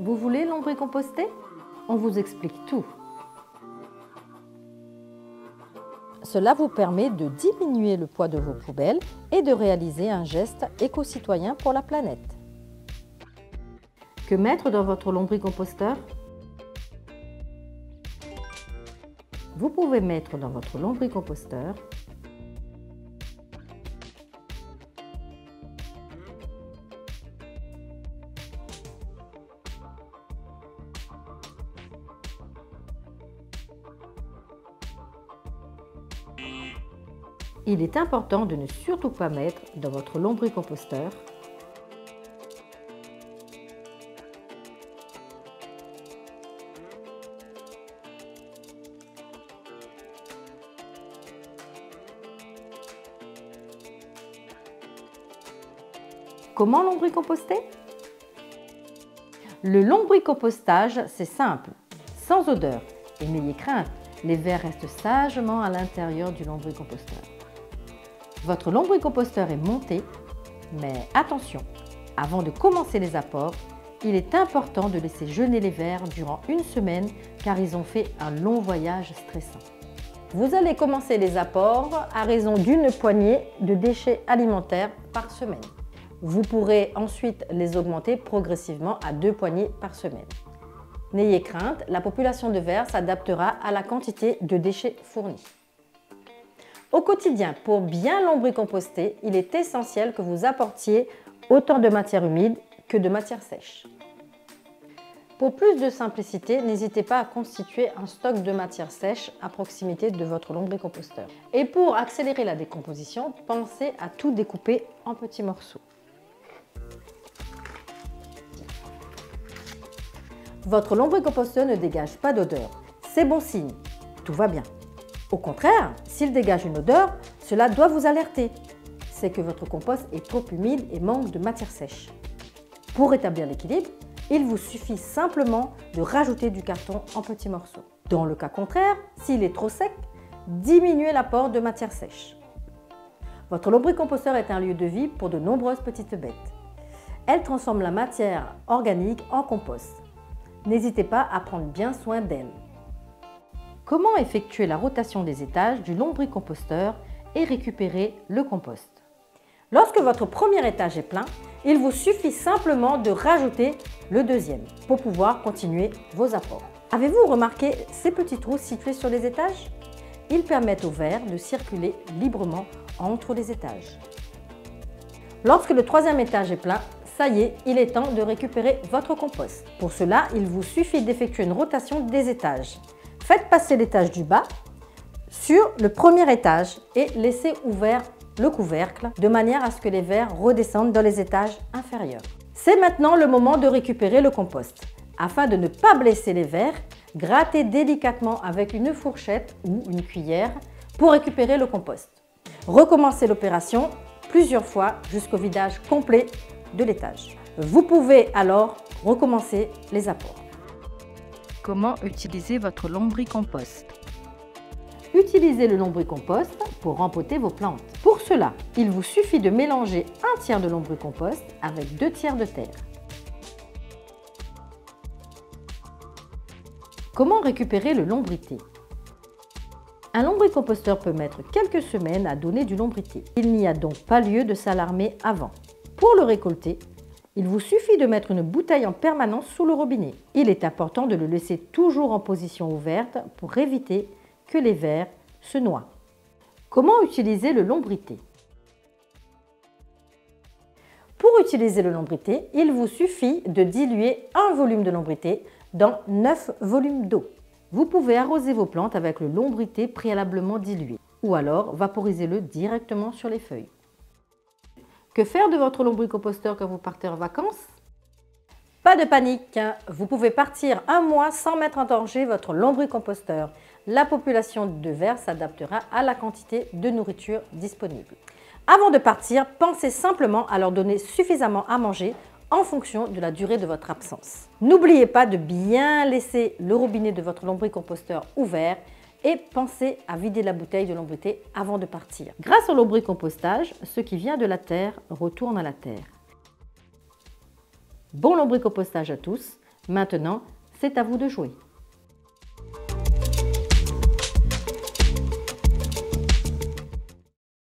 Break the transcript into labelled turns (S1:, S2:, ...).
S1: Vous voulez lombricomposter? On vous explique tout. Cela vous permet de diminuer le poids de vos poubelles et de réaliser un geste éco-citoyen pour la planète. Que mettre dans votre lombricomposteur? Vous pouvez mettre dans votre lombricomposteur Il est important de ne surtout pas mettre dans votre lombricomposteur Comment lombricomposter? Le lombricompostage, c'est simple, sans odeur. Et n'ayez crainte, les vers restent sagement à l'intérieur du lombricomposteur. Votre lombricomposteur est monté, mais attention, avant de commencer les apports, il est important de laisser jeûner les vers durant une semaine car ils ont fait un long voyage stressant. Vous allez commencer les apports à raison d'une poignée de déchets alimentaires par semaine. Vous pourrez ensuite les augmenter progressivement à 2 poignées par semaine. N'ayez crainte, la population de vers s'adaptera à la quantité de déchets fournis. Au quotidien, pour bien lombricomposter, il est essentiel que vous apportiez autant de matière humide que de matière sèche. Pour plus de simplicité, n'hésitez pas à constituer un stock de matière sèche à proximité de votre lombricomposteur. Et pour accélérer la décomposition, pensez à tout découper en petits morceaux. Votre lombricomposteur ne dégage pas d'odeur. C'est bon signe, tout va bien. Au contraire, s'il dégage une odeur, cela doit vous alerter. C'est que votre compost est trop humide et manque de matière sèche. Pour rétablir l'équilibre, il vous suffit simplement de rajouter du carton en petits morceaux. Dans le cas contraire, s'il est trop sec, diminuez l'apport de matière sèche. Votre lombricomposteur est un lieu de vie pour de nombreuses petites bêtes. Elle transforme la matière organique en compost. N'hésitez pas à prendre bien soin d'elle. Comment effectuer la rotation des étages du lombricomposteur et récupérer le compost? Lorsque votre premier étage est plein, il vous suffit simplement de rajouter le deuxième pour pouvoir continuer vos apports. Avez-vous remarqué ces petits trous situés sur les étages? Ils permettent aux vers de circuler librement entre les étages. Lorsque le troisième étage est plein, ça y est, il est temps de récupérer votre compost. Pour cela, il vous suffit d'effectuer une rotation des étages. Faites passer l'étage du bas sur le premier étage et laissez ouvert le couvercle de manière à ce que les vers redescendent dans les étages inférieurs. C'est maintenant le moment de récupérer le compost. Afin de ne pas blesser les vers, grattez délicatement avec une fourchette ou une cuillère pour récupérer le compost. Recommencez l'opération plusieurs fois jusqu'au vidage complet de l'étage. Vous pouvez alors recommencer les apports. Comment utiliser votre lombricompost? Utilisez le lombricompost pour rempoter vos plantes. Pour cela, il vous suffit de mélanger 1/3 de lombricompost avec 2/3 de terre. Comment récupérer le lombrité? Un lombricomposteur peut mettre quelques semaines à donner du lombrité. Il n'y a donc pas lieu de s'alarmer avant. Pour le récolter, il vous suffit de mettre une bouteille en permanence sous le robinet. Il est important de le laisser toujours en position ouverte pour éviter que les vers se noient. Comment utiliser le lombrité? Pour utiliser le lombrité, il vous suffit de diluer 1 volume de lombrité dans 9 volumes d'eau. Vous pouvez arroser vos plantes avec le lombrité préalablement dilué ou alors vaporisez-le directement sur les feuilles. Que faire de votre lombricomposteur quand vous partez en vacances? Pas de panique, vous pouvez partir 1 mois sans mettre en danger votre lombricomposteur. La population de vers s'adaptera à la quantité de nourriture disponible. Avant de partir, pensez simplement à leur donner suffisamment à manger en fonction de la durée de votre absence. N'oubliez pas de bien laisser le robinet de votre lombricomposteur ouvert et pensez à vider la bouteille de lombrité avant de partir. Grâce au lombricompostage, ce qui vient de la terre retourne à la terre. Bon lombricompostage à tous, Maintenant, c'est à vous de jouer.